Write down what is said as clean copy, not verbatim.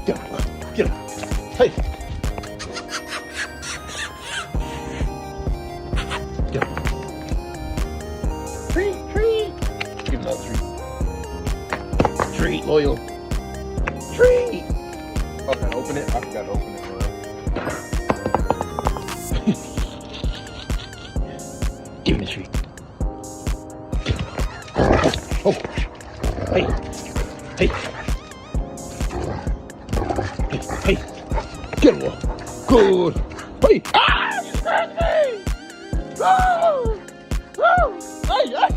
Get him. Get him. Hey. Get him. Treat. Give him another treat. Treat, Loyal. Treat. Oh, can I open it? I forgot to open it. Give me the treat. Oh. Hey. Hey. Get him, Will. Good. Hey. Ah! You scratched me! Oh! Oh! Hey!